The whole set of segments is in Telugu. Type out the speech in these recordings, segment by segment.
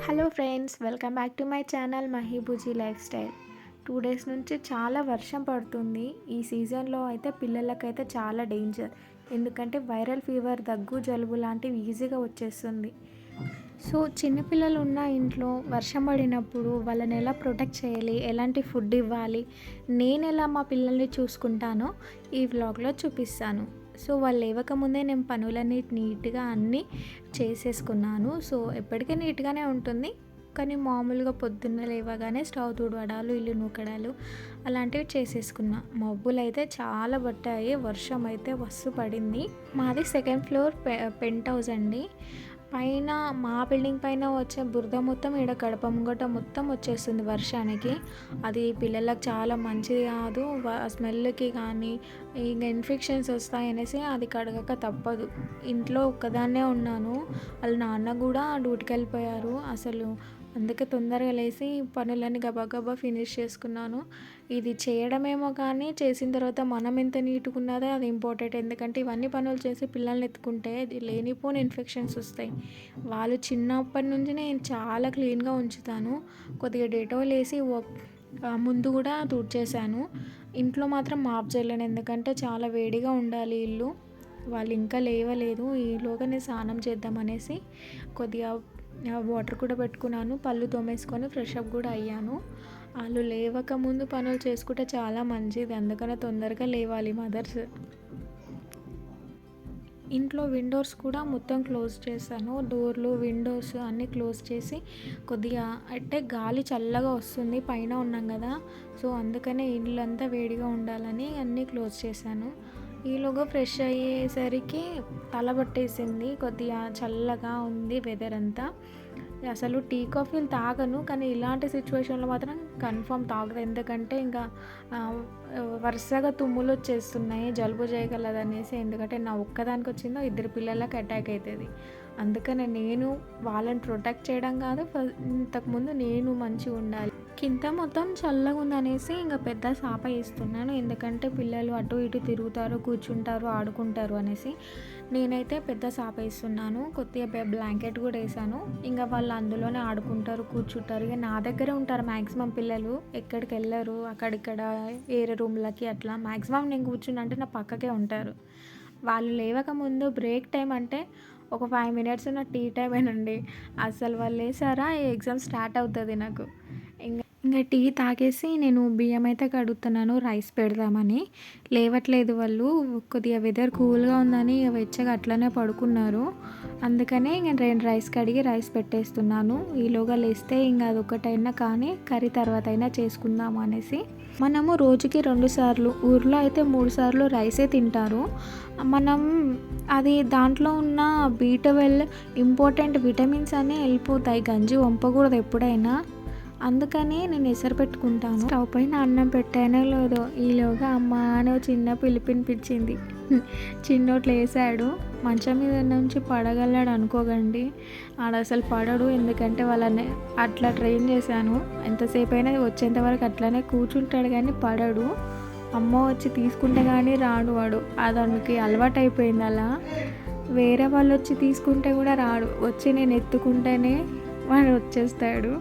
Hello friends, welcome back to my channel మహీబూజీ లైఫ్ స్టైల్. 2 డేస్ నుంచి చాలా వర్షం పడుతుంది. ఈ సీజన్లో అయితే పిల్లలకైతే చాలా డేంజర్. ఎందుకంటే వైరల్ ఫీవర్, దగ్గు, జలుబు లాంటివి ఈజీగా వచ్చేస్తుంది. సో చిన్నపిల్లలు ఉన్న ఇంట్లో వర్షం పడినప్పుడు వాళ్ళని ఎలా ప్రొటెక్ట్ చేయాలి, ఎలాంటి ఫుడ్ ఇవ్వాలి, నేను ఎలా మా పిల్లల్ని చూసుకుంటానో ఈ వ్లాగ్లో చూపిస్తాను. సో వాళ్ళు లేవకముందే నేను పనులన్నీ నీట్గా అన్నీ చేసేసుకున్నాను. సో ఎప్పటికీ నీట్గానే ఉంటుంది, కానీ మామూలుగా పొద్దున్న లేవగానే స్టవ్ తుడవడాలు, ఇల్లు నూకడాలు అలాంటివి చేసేసుకున్నా. మబ్బులు అయితే చాలా పట్టాయి, వర్షం అయితే వస్తు పడింది. మాది సెకండ్ ఫ్లోర్ పెంట్ హౌస్ అండి. పైన మా బిల్డింగ్ పైన వచ్చే బురద మొత్తం ఈడ గడప ముంగట మొత్తం వచ్చేస్తుంది వర్షానికి. అది పిల్లలకు చాలా మంచిది కాదు. స్మెల్కి కానీ ఇంకా ఇన్ఫెక్షన్స్ వస్తాయనేసి అది కడగక తప్పదు. ఇంట్లో ఒక్కదాన్నే ఉన్నాను, వాళ్ళ నాన్న కూడా డ్యూటీకి వెళ్ళిపోయారు. అసలు అందుకే తొందరగా లేచి పనులన్నీ గబగబా ఫినిష్ చేసుకున్నాను. ఇది చేయడమేమో కానీ చేసిన తర్వాత మనం ఎంత నీట్గా ఉన్నదో అది ఇంపార్టెంట్. ఎందుకంటే ఇవన్నీ పనులు చేసి పిల్లల్ని ఎత్తుకుంటే లేనిపోని ఇన్ఫెక్షన్స్ వస్తాయి. వాళ్ళు చిన్నప్పటి నుంచి నేను చాలా క్లీన్గా ఉంచుతాను. కొద్దిగా డెటాల్ వేసి ముందు కూడా తుడిచేసాను. ఇంట్లో మాత్రం మాప్ చేయలేను, ఎందుకంటే చాలా వేడిగా ఉండాలి ఇల్లు. వాళ్ళు ఇంకా లేవలేదు, ఈలోగా నేను స్నానం చేద్దామనేసి కొద్దిగా వాటర్ కూడా పెట్టుకున్నాను. పళ్ళు తోమేసుకొని ఫ్రెష్ అప్ కూడా అయ్యాను. వాళ్ళు లేవక ముందు పనులు చేసుకుంటే చాలా మంచిది, అందుకనే తొందరగా లేవాలి మదర్స్. ఇంట్లో విండోస్ కూడా మొత్తం క్లోజ్ చేశాను. డోర్లు, విండోస్ అన్నీ క్లోజ్ చేసి కొద్దిగా అంటే గాలి చల్లగా వస్తుంది, పైన ఉన్నాం కదా. సో అందుకనే ఇల్లంతా వేడిగా ఉండాలని అన్నీ క్లోజ్ చేశాను. ఈలోగా ఫ్రెష్ అయ్యేసరికి తల పట్టేసింది, కొద్దిగా చల్లగా ఉంది వెదర్ అంతా. అసలు టీ కాఫీలు తాగను, కానీ ఇలాంటి సిచ్యువేషన్లో మాత్రం కన్ఫర్మ్ తాగదు. ఎందుకంటే ఇంకా వరుసగా తుమ్ములు వచ్చేస్తున్నాయి, జలుబు చేయగలదనేసి. ఎందుకంటే నా ఒక్కదానికి వచ్చిందో ఇద్దరు పిల్లలకు అటాక్ అవుతుంది. అందుకనే నేను వాళ్ళని ప్రొటెక్ట్ చేయడం కాదు, ఇంతకుముందు నేను మంచిగా ఉండాలి. కింద మొత్తం చల్లగా ఉందనేసి ఇంకా పెద్ద సాప వేస్తున్నాను, ఎందుకంటే పిల్లలు అటు ఇటు తిరుగుతారు, కూర్చుంటారు, ఆడుకుంటారు అనేసి. నేనైతే పెద్ద సాప వేస్తున్నాను, కొద్దిగా బ్లాంకెట్ కూడా వేసాను. ఇంకా వాళ్ళు అందులోనే ఆడుకుంటారు, కూర్చుంటారు. ఇక నా దగ్గరే ఉంటారు మ్యాక్సిమం పిల్లలు, ఎక్కడికి వెళ్ళరు. అక్కడిక్కడ వేరే రూమ్లకి అట్లా మ్యాక్సిమం నేను కూర్చున్నంటే నా పక్కకే ఉంటారు. వాళ్ళు లేవక ముందు బ్రేక్ టైం అంటే ఒక 5 minutes నా టీ టైమేనండి. అసలు వాళ్ళు లేసారా ఎగ్జామ్ స్టార్ట్ అవుతుంది నాకు. ఇంకా టీ తాగేసి నేను బియ్యం అయితే కడుగుతున్నాను, రైస్ పెడదామని. లేవట్లేదు వాళ్ళు, కొద్దిగా వెదర్ కూల్గా ఉందని వెచ్చగా అట్లనే పడుకున్నారు. అందుకనే నేను రైస్ కడిగి రైస్ పెట్టేస్తున్నాను. ఈలోగా లేస్తే ఇంకా అదొకటైనా కానీ కర్రీ తర్వాత అయినా చేసుకుందాం అనేసి. మనము రోజుకి 2 సార్లు, ఊర్లో అయితే 3 సార్లు రైసే తింటారు. మనం అది దాంట్లో ఉన్న B12 ఇంపార్టెంట్ విటమిన్స్ అన్నీ వెళ్ళిపోతాయి. గంజి వంపకూడదు ఎప్పుడైనా, అందుకని నేను ఎసరు పెట్టుకుంటాను. స్టవ్ పైన అన్నం పెట్టానో లేదో ఈలోగా అమ్మ అని చిన్న పిలిపినిపించింది. చిన్నోట్లు వేసాడు, మంచం మీద నుంచి పడగలడు అనుకోకండి. ఆడ అసలు పడడు, ఎందుకంటే వాళ్ళని అట్లా ట్రైన్ చేశాను. ఎంతసేపు అయినా వచ్చేంత వరకు అట్లానే కూర్చుంటాడు, కానీ పడడు. అమ్మ వచ్చి తీసుకుంటే కానీ రాడు వాడు, అతనికి అలవాటు అయిపోయింది అలా. వేరే వాళ్ళు వచ్చి తీసుకుంటే కూడా రాడు, వచ్చి నేను ఎత్తుకుంటేనే వాడు వచ్చేస్తాడు.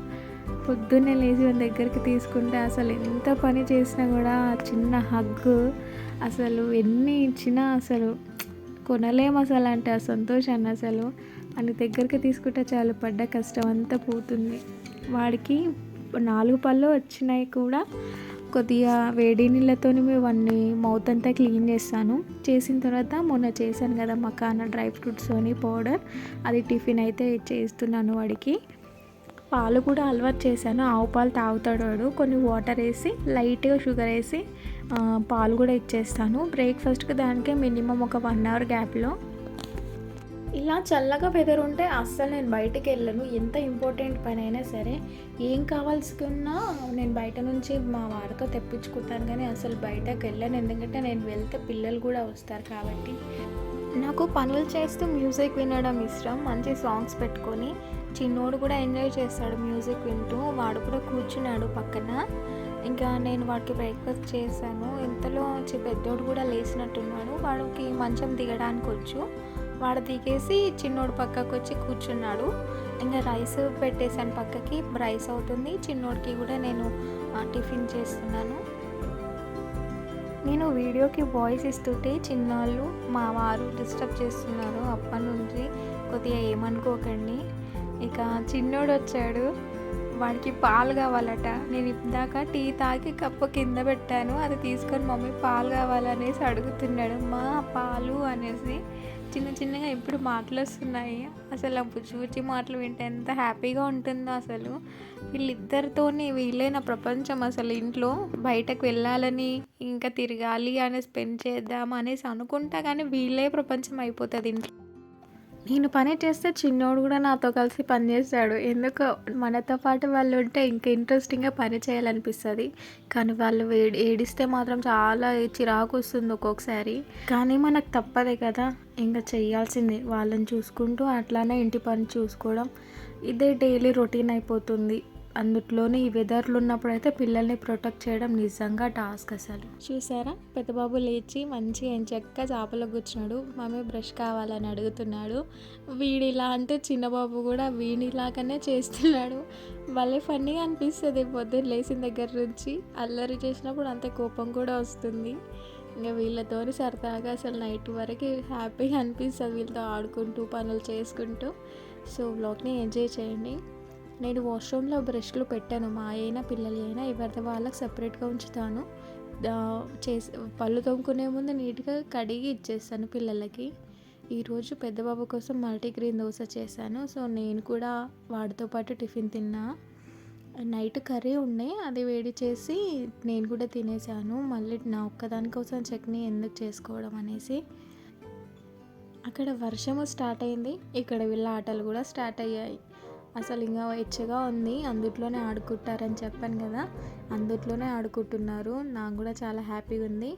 పొద్దున్నే లేచి మన దగ్గరికి తీసుకుంటే అసలు ఎంత పని చేసినా కూడా చిన్న హగ్గు అసలు ఎన్ని ఇచ్చినా అసలు కొనలేము అసలు. అంటే ఆ సంతోషాన్ని అసలు అని దగ్గరికి తీసుకుంటే చాలు, పడ్డ కష్టం అంతా పోతుంది. వాడికి 4 పళ్ళు వచ్చినాయి కూడా. కొద్దిగా వేడి నీళ్ళతో ఇవన్నీ మౌత్ అంతా క్లీన్ చేస్తాను. చేసిన తర్వాత మొన్న చేశాను కదా మకానా డ్రై ఫ్రూట్స్ అని పౌడర్, అది టిఫిన్ అయితే చేస్తున్నాను వాడికి. పాలు కూడా అలవాటు చేశాను, ఆవు పాలు తాగుతాడు వాడు. కొన్ని వాటర్ వేసి లైట్గా షుగర్ వేసి పాలు కూడా ఇచ్చేస్తాను. బ్రేక్ఫాస్ట్కి దానికే మినిమం ఒక 1 hour గ్యాప్లో. ఇలా చల్లగా వెదర్ ఉంటే అస్సలు నేను బయటికి వెళ్ళను, ఎంత ఇంపార్టెంట్ పని అయినా సరే. ఏం కావాల్సుకున్నా నేను బయట నుంచి మా వారితో తెప్పించుకుంటాను, కానీ అసలు బయటకు వెళ్ళను. ఎందుకంటే నేను వెళ్తే పిల్లలు కూడా వస్తారు కాబట్టి. నాకు పనులు చేస్తూ మ్యూజిక్ వినడం ఇష్టం, మంచి సాంగ్స్ పెట్టుకొని. చిన్నోడు కూడా ఎంజాయ్ చేస్తాడు మ్యూజిక్ వింటూ, వాడు కూడా కూర్చున్నాడు పక్కన. ఇంకా నేను వాడికి బ్రేక్ఫాస్ట్ చేశాను. ఇంతలో వచ్చి పెద్దోడు కూడా లేచినట్టున్నాడు, వాడికి మంచం దిగడానికి వచ్చు. వాడు దిగేసి చిన్నోడు పక్కకు వచ్చి కూర్చున్నాడు. ఇంకా రైస్ పెట్టేసాను పక్కకి, రైస్ అవుతుంది. చిన్నోడికి కూడా నేను టిఫిన్ చేస్తున్నాను. నేను వీడియోకి వాయిస్ ఇస్తుంటే చిన్నాళ్ళు మా వారు డిస్టర్బ్ చేస్తున్నారు అప్పటి నుంచి, కొద్దిగా ఏమనుకోకండి. ఇక చిన్నోడు వచ్చాడు, వాడికి పాలు కావాలట. నేను ఇందాక టీ తాగి కప్పు కింద పెట్టాను, అది తీసుకొని మమ్మీ పాలు కావాలనేసి అడుగుతున్నాడు. మా పాలు అనేసి చిన్న చిన్నగా ఇప్పుడు మాటలు వస్తున్నాయి. అసలు ఆ బుజ్జి బుజ్జి మాటలు వింటే ఎంత హ్యాపీగా ఉంటుందో అసలు. వీళ్ళిద్దరితోనే వీళ్ళే నా ప్రపంచం అసలు. ఇంట్లో బయటకు వెళ్ళాలని, ఇంకా తిరగాలి అని, స్పెండ్ చేద్దాం అనేసి అనుకుంటా కానీ వీళ్ళే ప్రపంచం అయిపోతుంది ఇంట్లో. నేను పని చేస్తే చిన్నోడు కూడా నాతో కలిసి పని చేస్తాడు. ఎందుకో మనతో పాటు వాళ్ళు ఉంటే ఇంకా ఇంట్రెస్టింగ్గా పని చేయాలనిపిస్తుంది. కానీ వాళ్ళు ఏడిస్తే మాత్రం చాలా చిరాకు వస్తుంది ఒక్కొక్కసారి. కానీ మనకు తప్పదే కదా, ఇంకా చేయాల్సిందే. వాళ్ళని చూసుకుంటూ అట్లానే ఇంటి పని చూసుకోవడం, ఇదే డైలీ రొటీన్ అయిపోతుంది. అందులోనే ఈ వెదర్లు ఉన్నప్పుడైతే పిల్లల్ని ప్రొటెక్ట్ చేయడం నిజంగా టాస్క్ అసలు. చూసారా, పెద్దబాబు లేచి మంచిగా ఎంచక్కా చేపలో కూర్చున్నాడు. మమ్మీ బ్రష్ కావాలని అడుగుతున్నాడు. వీడిలా అంటే చిన్నబాబు కూడా వీడిలాగానే చేస్తున్నాడు. భలే ఫన్నీగా అనిపిస్తుంది. పొద్దున్న లేచిన దగ్గర నుంచి అల్లరి చేసినప్పుడు అంతే కోపం కూడా వస్తుంది. ఇంకా వీళ్ళతో సరదాగా అసలు నైట్ వరకు హ్యాపీగా అనిపిస్తుంది, వీళ్ళతో ఆడుకుంటూ పనులు చేసుకుంటూ. సో వ్లాగ్ని ఎంజాయ్ చేయండి. నేను వాష్రూమ్లో బ్రష్లు పెట్టాను, మా అయినా పిల్లలు అయినా ఎవరిది వాళ్ళకి సపరేట్గా ఉంచుతాను. చేసి పళ్ళు తోముకునే ముందు నీట్గా కడిగి ఇచ్చేస్తాను పిల్లలకి. ఈరోజు పెద్దబాబు కోసం మల్టీగ్రెయిన్ దోశ చేశాను. సో నేను కూడా వాడితో పాటు టిఫిన్ తిన్నా. నైట్ కర్రీ ఉండే, అది వేడి చేసి నేను కూడా తినేసాను. మళ్ళీ నా ఒక్కదాని కోసం చట్నీ ఎందుకు చేసుకోవడం అనేసి. అక్కడ వర్షము స్టార్ట్ అయింది, ఇక్కడ వీళ్ళ ఆటలు కూడా స్టార్ట్ అయ్యాయి. అసలు ఇంకా వెచ్చగా ఉంది, అందుట్లోనే ఆడుకుంటారని చెప్పాను కదా, అందుట్లోనే ఆడుకుంటున్నారు. నాకు కూడా చాలా హ్యాపీగా ఉంది.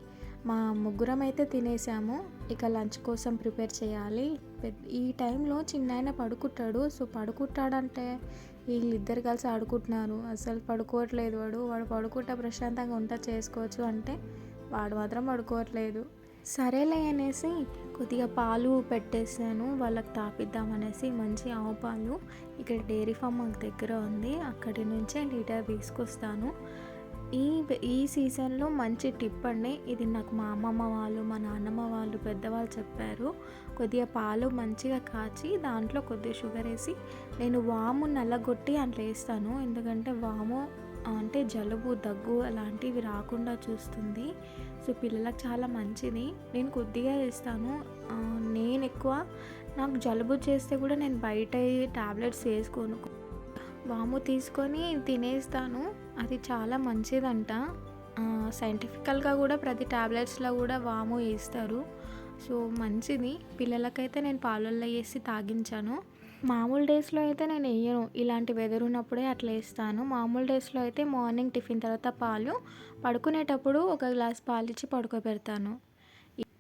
మా ముగ్గురం అయితే తినేసాము, ఇక లంచ్ కోసం ప్రిపేర్ చేయాలి. ఈ టైంలో చిన్నాయన పడుకుంటాడు. సో పడుకుంటాడంటే వీళ్ళిద్దరు కలిసి ఆడుకుంటున్నారు. అసలు పడుకోవట్లేదు వాడు పడుకుంటే ప్రశాంతంగా ఉంటా చేసుకోవచ్చు అంటే వాడు మాత్రం పడుకోవట్లేదు. సరేలే అనేసి కొద్దిగా పాలు పెట్టేసాను వాళ్ళకి తాపిద్దామనేసి. మంచి ఆవు పాలు ఇక్కడ డైరీ ఫామ్ మాకు దగ్గర ఉంది, అక్కడి నుంచే లీటర్ తీసుకొస్తాను. ఈ సీజన్లో మంచి టిప్ అండి ఇది, నాకు మా అమ్మమ్మ వాళ్ళు, మా నాన్నమ్మ వాళ్ళు, పెద్దవాళ్ళు చెప్పారు. కొద్దిగా పాలు మంచిగా కాచి దాంట్లో కొద్దిగా షుగర్ వేసి నేను వాము నల్లగొట్టి అట్లా వేస్తాను. ఎందుకంటే వాము అంటే జలుబు, దగ్గు అలాంటివి రాకుండా చూస్తుంది. సో పిల్లలకు చాలా మంచిది. నేను కొద్దిగా వేస్తాను. నేను ఎక్కువ, నాకు జలుబు చేస్తే కూడా నేను బయట టాబ్లెట్స్ వేసుకోను, వాము తీసుకొని తినేస్తాను. అది చాలా మంచిదంట. సైంటిఫికల్గా కూడా ప్రతి టాబ్లెట్స్లో కూడా వాము వేస్తారు. సో మంచిది. పిల్లలకైతే నేను పాలల్లో వేసి తాగించాను. మామూలు డేస్లో అయితే నేను వేయను, ఇలాంటి వెదర్ ఉన్నప్పుడే అట్లా వేస్తాను. మామూలు డేస్లో అయితే మార్నింగ్ టిఫిన్ తర్వాత పాలు, పడుకునేటప్పుడు ఒక గ్లాస్ పాలు ఇచ్చి పడుకోబెడతాను.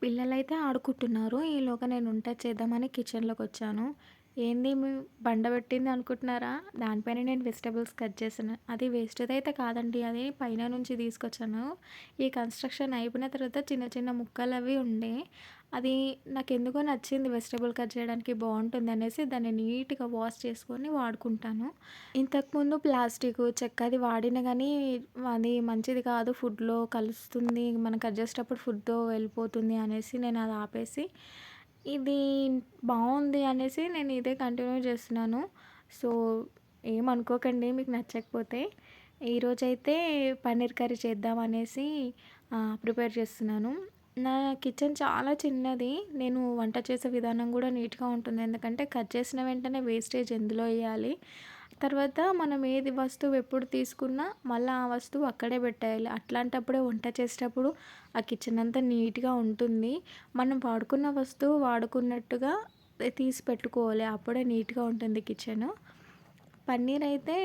పిల్లలైతే ఆడుకుంటున్నారు. ఈలోగా నేను వంట చేద్దామని కిచెన్లోకి వచ్చాను. ఏంది మీ బండ పెట్టింది అనుకుంటున్నారా, దానిపైన నేను వెజిటబుల్స్ కట్ చేశాను. అది వేస్టేజ్ అయితే కాదండి, అది పైన నుంచి తీసుకొచ్చాను. ఈ కన్స్ట్రక్షన్ అయిపోయిన తర్వాత చిన్న చిన్న ముక్కలు అవి ఉండే, అది నాకు ఎందుకో నచ్చింది, వెజిటబుల్ కట్ చేయడానికి బాగుంటుంది అనేసి దాన్ని నీట్గా వాష్ చేసుకొని వాడుకుంటాను. ఇంతకుముందు ప్లాస్టిక్ చెక్క అది వాడిన కానీ అది మంచిది కాదు, ఫుడ్లో కలుస్తుంది, మనం కట్ చేసేటప్పుడు ఫుడ్తో వెళ్ళిపోతుంది అనేసి నేను అది ఆపేసి ఇది బాగుంది అనేసి నేను ఇదే కంటిన్యూ చేస్తున్నాను. సో ఏమనుకోకండి మీకు నచ్చకపోతే. ఈరోజైతే పన్నీర్ కర్రీ చేద్దాం అనేసి ప్రిపేర్ చేస్తున్నాను. నా కిచెన్ చాలా చిన్నది, నేను వంట చేసే విధానం కూడా నీట్గా ఉంటుంది. ఎందుకంటే కట్ చేసిన వెంటనే వేస్టేజ్ ఎందులో వేయాలి, తర్వాత మనం ఏది వస్తువు ఎప్పుడు తీసుకున్నా మళ్ళీ ఆ వస్తువు అక్కడే పెట్టేయాలి. అట్లాంటప్పుడే వంట చేసేటప్పుడు ఆ కిచెన్ అంతా నీట్గా ఉంటుంది. మనం వాడుకున్న వస్తువు వాడుకున్నట్టుగా తీసి పెట్టుకోవాలి, అప్పుడే నీట్గా ఉంటుంది కిచెన్. పన్నీర్ అయితే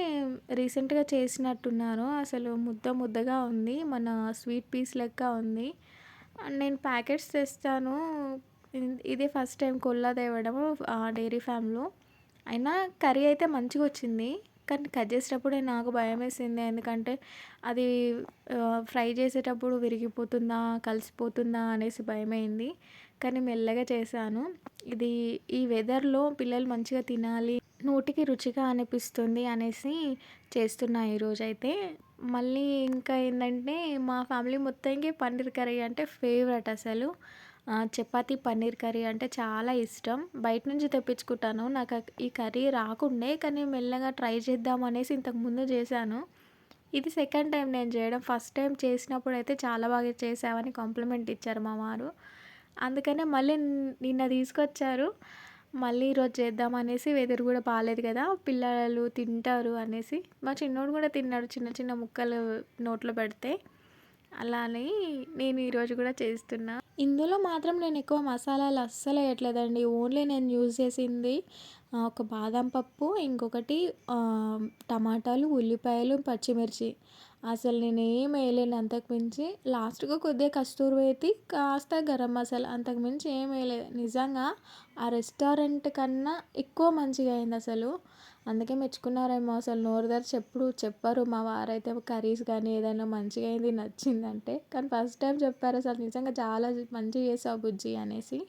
రీసెంట్గా చేసినట్టున్నారు, అసలు ముద్ద ముద్దగా ఉంది, మన స్వీట్ పీస్ లెక్క ఉంది. నేను ప్యాకెట్స్ తెస్తాను, ఇదే ఫస్ట్ టైం కొల్లా తేవడము డైరీ ఫామ్లో. అయినా కర్రీ అయితే మంచిగా వచ్చింది, కానీ కట్ చేసేటప్పుడే నాకు భయం వేసింది. ఎందుకంటే అది ఫ్రై చేసేటప్పుడు విరిగిపోతుందా, కలిసిపోతుందా అనేసి భయమైంది. కానీ మెల్లగా చేశాను. ఇది ఈ వెదర్లో పిల్లలు మంచిగా తినాలి, నోటికి రుచిగా అనిపిస్తుంది అనేసి చేస్తున్నా ఈరోజైతే. మళ్ళీ ఇంకా ఏందంటే, మా ఫ్యామిలీ మొత్తానికి పన్నీర్ కర్రీ అంటే ఫేవరెట్ అసలు. చపాతీ పన్నీర్ కర్రీ అంటే చాలా ఇష్టం. బయట నుంచి తెప్పించుకుంటాను. నాకు ఈ కర్రీ రాకుండే, కానీ మెల్లగా ట్రై చేద్దాం అనేసి ఇంతకుముందు చేశాను. ఇది సెకండ్ టైం నేను చేయడం. ఫస్ట్ టైం చేసినప్పుడైతే చాలా బాగా చేశావని కాంప్లిమెంట్ ఇచ్చారు మా వారు. అందుకనే మళ్ళీ నిన్న తీసుకొచ్చారు. మళ్ళీ ఈరోజు చేద్దామనేసి వెదర్ కూడా బాలేదు కదా! పిల్లలు తింటారు అనేసి. మా చిన్నోడు కూడా తిన్నాడు చిన్న చిన్న ముక్కలు నోట్లో పెడితే. అలా అని నేను ఈరోజు కూడా చేస్తున్నా. ఇందులో మాత్రం నేను ఎక్కువ మసాలాలు అస్సలు వేయట్లేదండి. ఓన్లీ నేను యూజ్ చేసింది ఒక బాదం పప్పు, ఇంకొకటి టమాటాలు, ఉల్లిపాయలు, పచ్చిమిర్చి. అసలు నేనేం వేయలేను అంతకు మించి. లాస్ట్‌గా కొద్దిగా కస్తూరి మేతి, కాస్త గరం మసాలా, అంతకు మించి ఏం వేయలేదు. నిజంగా ఆ రెస్టారెంట్ కన్నా ఎక్కువ మంచిగా అయిందసలు. అందుకే మెచ్చుకున్నారేమో, అసలు నోరు తెరిచి ఎప్పుడు చెప్పరు మా వారైతే కర్రీస్ కానీ ఏదైనా మంచిగా అయింది నచ్చిందంటే. కానీ ఫస్ట్ టైం చెప్పారు అసలు నిజంగా చాలా మంచిగా చేసావు బుజ్జి అనేసి.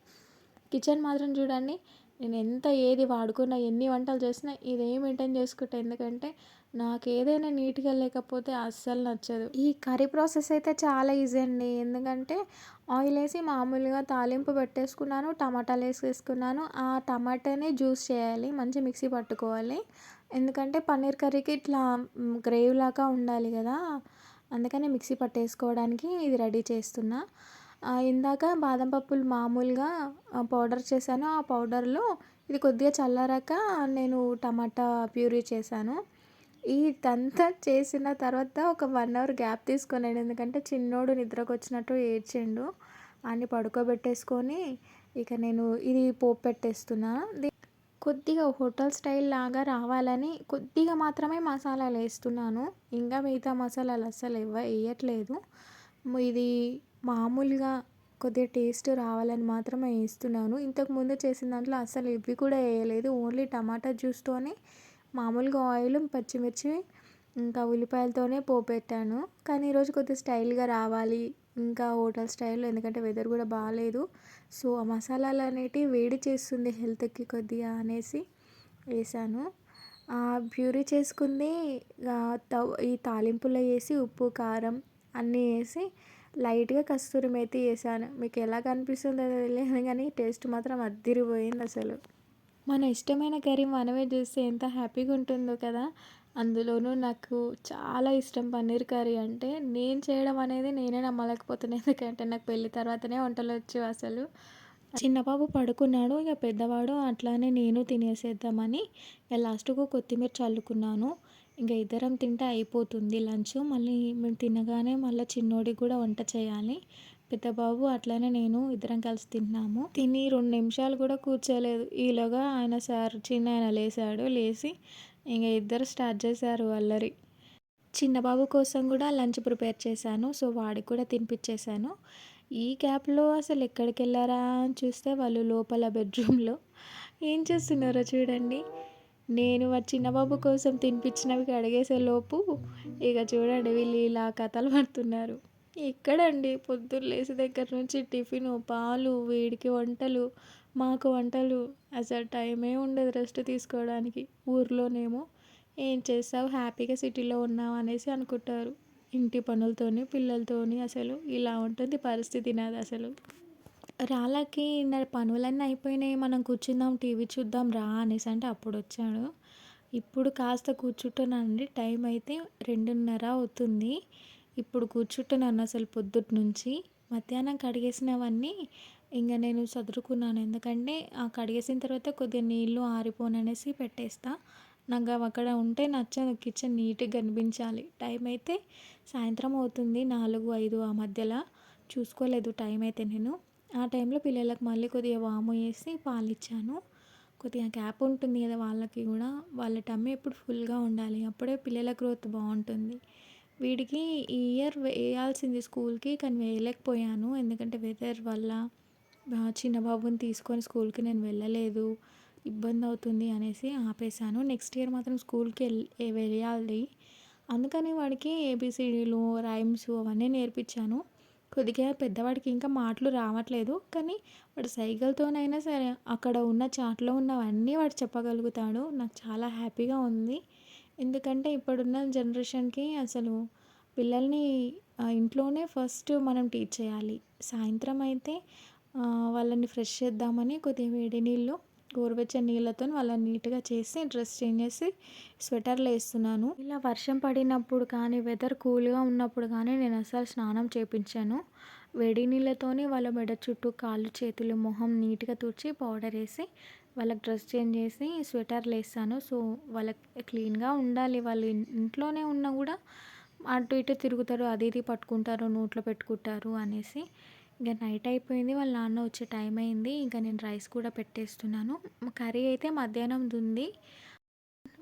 కిచెన్ మాత్రం చూడండి, నేను ఎంత ఏది వాడుకున్నా, ఎన్ని వంటలు చేసినా ఇదే మెయింటైన్ చేసుకుంటా. ఎందుకంటే నాకు ఏదైనా నీట్‌గా లేకపోతే అస్సలు నచ్చదు. ఈ కర్రీ ప్రాసెస్ అయితే చాలా ఈజీ అండి. ఎందుకంటే ఆయిల్ ఏసి మామూలుగా తాలింపు పెట్టేసుకున్నాను. టమాటాలు ఏసేసుకున్నాను. ఆ టమాటాని జ్యూస్ చేయాలి. మంచిగా మిక్సీ పట్టుకోవాలి. ఎందుకంటే పన్నీర్ కర్రీకి ఇట్లా గ్రేవీ లాగా ఉండాలి కదా! అందుకని మిక్సీ పట్టేసుకోవడానికి ఇది రెడీ చేస్తున్నా. ఇందాక బాదం పప్పులు మామూలుగా పౌడర్ చేశాను. ఆ పౌడర్‌లో ఇది కొద్దిగా చల్లారాక నేను టమాటా ప్యూరీ చేశాను. ఇదంతా చేసిన తర్వాత ఒక 1 అవర్ గ్యాప్ తీసుకున్నాను. ఎందుకంటే చిన్నోడు నిద్రకొచ్చినట్టు ఏడ్చిండు. ఆడిని పడుకోబెట్టేసుకొని ఇక నేను ఇది పోపు పెట్టేస్తున్నా. కొద్దిగా హోటల్ స్టైల్ లాగా రావాలని కొద్దిగా మాత్రమే మసాలాలేస్తున్నాను. ఇంకా మిగతా మసాలాలు అస్సలు ఎయ్యట్లేదు. ఇది మామూలుగా కొద్దిగా టేస్ట్ రావాలని మాత్రమే ఏస్తున్నాను. ఇంతకుముందు చేసిన దాంట్లో అస్సలు ఇవి కూడా ఎయలేదు. ఓన్లీ టమాటా జ్యూస్‌తోని మామూలుగా ఆయిల్, పచ్చిమిర్చి, ఇంకా ఉల్లిపాయలతోనే పోపెట్టాను. కానీ ఈరోజు కొద్దిగా స్టైల్‌గా రావాలి, ఇంకా హోటల్ స్టైల్‌లో, ఎందుకంటే వెదర్ కూడా బాలేదు. సో, ఆ మసాలాలు అనేటివి వేడి చేస్తుంది హెల్త్‌కి కొద్దిగా అనేసి వేశాను. ప్యూరీ చేసుకుంది ఈ తాలింపులో ఏసి ఉప్పు, కారం అన్నీ ఏసి లైట్‌గా కస్తూరి మేతి ఏశాను. మీకు ఎలా కనిపిస్తుందో తెలియదు గానీ టేస్ట్ మాత్రం అద్దిరిపోయిందసలు. మన ఇష్టమైన కర్రీ మనమే చేస్తే ఎంత హ్యాపీగా ఉంటుందో కదా! అందులోనూ నాకు చాలా ఇష్టం పన్నీర్ కర్రీ అంటే. నేను చేయడం అనేది నేనే నమ్మలేకపోతున్నా. ఎందుకంటే నాకు పెళ్లి తర్వాతనే వంటలొచ్చు అసలు. చిన్న బాబు పడుకున్నాడు. ఇక పెద్దవాడు అట్లానే నేను తినేసేద్దామని ఇక లాస్ట్‌కు కొత్తిమీర చల్లుకున్నాను. ఇంక ఇద్దరం తింటే అయిపోతుంది లంచు. మళ్ళీ మేము తినగానే మళ్ళీ చిన్నోడికి కూడా వంట చేయాలి. పెద్ద బాబు అట్లనే నేను ఇద్దరం కలిసి తిన్నాము. తిని 2 నిమిషాలు కూడా కూర్చోలేదు. ఈలోగా ఆయన సార్ చిన్నాయన లేసాడు. లేసి ఇంక ఇద్దరు స్టార్ట్ చేశారు అల్లరి. చిన్న బాబు కోసం కూడా లంచ్ ప్రిపేర్ చేశాను. సో, వాడికి కూడా తినిపిచ్చేసాను. ఈ గ్యాప్‌లో అసలు ఎక్కడికెళ్లారా అని చూస్తే వాళ్ళు లోపల బెడ్‌రూమ్‌లో ఏం చేస్తున్నారో చూడండి. నేను మా చిన్న బాబు కోసం తినిపించినవి కడిగేసేలోపు ఇక చూడండి వీళ్ళు ఇలా కథలు పడుతున్నారు. ఎక్కడండి పొద్దున్న లేసి దగ్గర నుంచి టిఫిను, పాలు, వీడికి వంటలు, మాకు వంటలు, అసలు టైమే ఉండదు రెస్ట్ తీసుకోవడానికి. ఊర్లోనేమో ఏం చేస్తావు హ్యాపీగా సిటీలో ఉన్నావు అనేసి అనుకుంటారు. ఇంటి పనులతోని, పిల్లలతోని అసలు ఇలా ఉంటుంది పరిస్థితి నాదసలు. రాళ్ళకి నా పనులన్నీ అయిపోయినాయి, మనం కూర్చుందాం టీవీ చూద్దాం రా అనేసి అంటే అప్పుడొచ్చాడు. ఇప్పుడు కాస్త కూర్చుంటున్నానండి. టైం అయితే 2:30 అవుతుంది. ఇప్పుడు కూర్చుంటున్నాను అసలు పొద్దుటి నుంచి. మధ్యాహ్నం కడిగేసినవన్నీ ఇంక నేను సదురుకున్నాను. ఎందుకంటే కడిగేసిన తర్వాత కొద్దిగా నీళ్ళు ఆరిపోననేసి పెట్టేస్తా. నాకు అక్కడ ఉంటే నచ్చదు. కిచెన్ నీట్‌గా కనిపించాలి. టైం అయితే సాయంత్రం అవుతుంది 4, 5 ఆ మధ్యలో. చూసుకోలేదు టైం అయితే నేను. ఆ టైంలో పిల్లలకు మళ్ళీ కొద్దిగా వాము ఏసి పాలిచ్చాను. కొద్దిగా గ్యాప్ ఉంటుంది కదా వాళ్ళకి కూడా. వాళ్ళ టమ్మీ ఎప్పుడు ఫుల్‌గా ఉండాలి. అప్పుడే పిల్లల గ్రోత్ బావుంటుంది. వీడికి ఈ ఇయర్ వేయాల్సింది స్కూల్‌కి, కానీ వేయలేకపోయాను. ఎందుకంటే వెదర్ వల్ల చిన్న బాబుని తీసుకొని స్కూల్‌కి నేను వెళ్ళలేదు. ఇబ్బందవుతుంది అనేసి ఆపేసాను. నెక్స్ట్ ఇయర్ మాత్రం స్కూల్‌కి వెయ్యాలి. అందుకని వాడికి ఏబీసీడీలు, రైమ్స్ అవన్నీ నేర్పించాను. కొద్దిగా పెద్దవాడికి ఇంకా మాటలు రావట్లేదు. కానీ వాడు సైగలతోనైనా సరే అక్కడ ఉన్న చార్ట్‌లో ఉన్నవన్నీ వాడు చెప్పగలుగుతాడు. నాకు చాలా హ్యాపీగా ఉంది. ఎందుకంటే ఇప్పుడున్న జనరేషన్‌కి అసలు పిల్లల్ని ఇంట్లోనే ఫస్ట్ మనం టీచ్ చేయాలి. సాయంత్రం అయితే వాళ్ళని ఫ్రెష్ చేద్దామని కొద్దిగా వేడి నీళ్ళు, గోరువెచ్చని నీళ్ళతోని వాళ్ళని నీట్‌గా చేసి, డ్రెస్ చేంజ్ చేసి, స్వెటర్‌లేస్తున్నాను. ఇలా వర్షం పడినప్పుడు కానీ, వెదర్ కూల్‌గా ఉన్నప్పుడు కానీ నేను అస్సలు స్నానం చేపించను. వేడి నీళ్ళతోని వాళ్ళ మెడ చుట్టూ కాళ్ళు, చేతులు, మొహం నీట్‌గా తుడిచి, పౌడరేసి, వాళ్ళకి డ్రెస్ చేంజ్ చేసి, స్వెటర్‌లేస్తాను. సో, వాళ్ళకి క్లీన్‌గా ఉండాలి. వాళ్ళు ఇంట్లోనే ఉన్నా కూడా అటు ఇటు తిరుగుతారు. అది ఇది పట్టుకుంటారు, నోట్లో పెట్టుకుంటారు అనేసి. ఇంక నైట్ అయిపోయింది. వాళ్ళ నాన్న వచ్చే టైం అయింది. ఇంక నేను రైస్ కూడా పెట్టేస్తున్నాను. కర్రీ అయితే మధ్యాహ్నందుంది.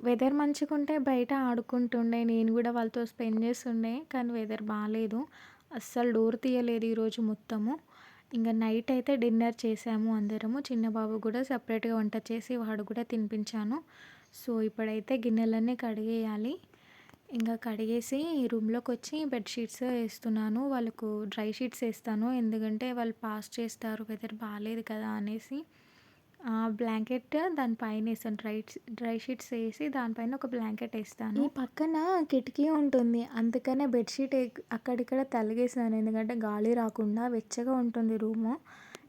వెదర్ మంచిగుంటే బయట ఆడుకుంటుండే. నేను కూడా వాళ్ళతో స్పెండ్ చేస్తుండే. కానీ వెదర్ బాలేదు. అస్సలు డోర్ తీయలేదు ఈరోజు మొత్తము. ఇంక నైట్ అయితే డిన్నర్ చేసాము అందరము. చిన్న బాబుకి కూడా సెపరేట్‌గా వంట చేసి వాడికి కూడా తినిపించాను. సో, ఇప్పుడైతే గిన్నెలన్నీ కడిగేయాలి. ఇంక కడిగేసి రూమ్‌లోకొచ్చి బెడ్ షీట్స్ ఏస్తున్నాను. వాళ్ళకు డ్రై షీట్స్ ఏస్తాను. ఎందుకంటే వాళ్ళు పాస్ చేస్తారు వెదర్ బాలేదు కదా అనేసి. బ్లాంకెట్ దాని పైనేసాను. డ్రై షీట్స్ ఏసి దానిపైన ఒక బ్లాంకెట్ ఏస్తాను. ఈ పక్కన కిటికీ ఉంటుంది. అందుకనే బెడ్ షీట్ అక్కడిక్కడ తలిగేసాను. ఎందుకంటే గాలి రాకుండా వెచ్చగా ఉంటుంది రూము.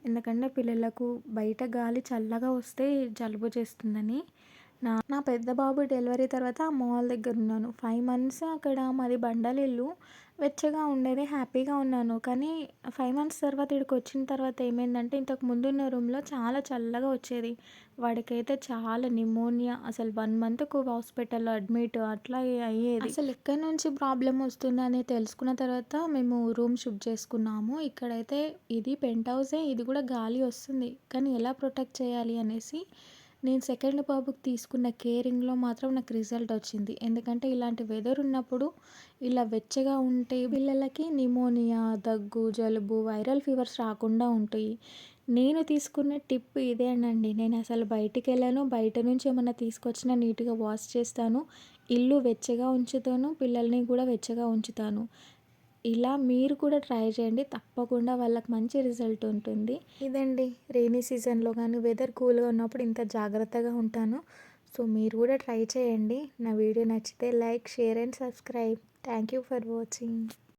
ఎందుకంటే పిల్లలకు బయట గాలి చల్లగా వస్తే జలుబు చేస్తుందని. నా పెద్ద బాబు డెలివరీ తర్వాత అమ్మ వాళ్ళ దగ్గర ఉన్నాను. 5 మంత్స్ అక్కడ మాది బండలిల్లు. వెచ్చగా ఉండేది. హ్యాపీగా ఉన్నాను. కానీ 5 మంత్స్ తర్వాత ఈడికొచ్చిన తర్వాత ఏమైందంటే ఇంతకు ముందున్న రూమ్‌లో చాలా చల్లగా వచ్చేది. వాడికైతే చాలా నిమోనియా అసలు 1 మంత్‌కు హాస్పిటల్‌లో అడ్మిట్ అట్లా అయ్యేది. అసలు ఎక్కడి నుంచి ప్రాబ్లమ్ వస్తుందని తెలుసుకున్న తర్వాత మేము రూమ్ షిఫ్ట్ చేసుకున్నాము. ఇక్కడైతే ఇది పెంట్ హౌసే. ఇది కూడా గాలి వస్తుంది. కానీ ఎలా ప్రొటెక్ట్ చేయాలి అనేసి నేను సెకండ్ బాబుకి తీసుకున్న కేరింగ్‌లో మాత్రం నాకు రిజల్ట్ వచ్చింది. ఎందుకంటే ఇలాంటి వెదర్ ఉన్నప్పుడు ఇలా వెచ్చగా ఉంటే పిల్లలకి నిమోనియా, దగ్గు, జలుబు, వైరల్ ఫీవర్స్ రాకుండా ఉంటాయి. నేను తీసుకున్న టిప్ ఇదేనండి. నేను అసలు బయటికెళ్ళను. బయట నుంచి ఏమన్నా తీసుకొచ్చినా నీట్‌గా వాష్ చేస్తాను. ఇల్లు వెచ్చగా ఉంచుతాను. పిల్లల్ని కూడా వెచ్చగా ఉంచుతాను. ఇలా మీరు కూడా ట్రై చేయండి. తప్పకుండా వాళ్ళకి మంచి రిజల్ట్ ఉంటుంది. ఇదండి రెయినీ సీజన్‌లో కానీ వెదర్ కూల్‌గా ఉన్నప్పుడు ఇంత జాగ్రత్తగా ఉంటాను. సో, మీరు కూడా ట్రై చేయండి. నా వీడియో నచ్చితే like, share and subscribe. Thank you for watching.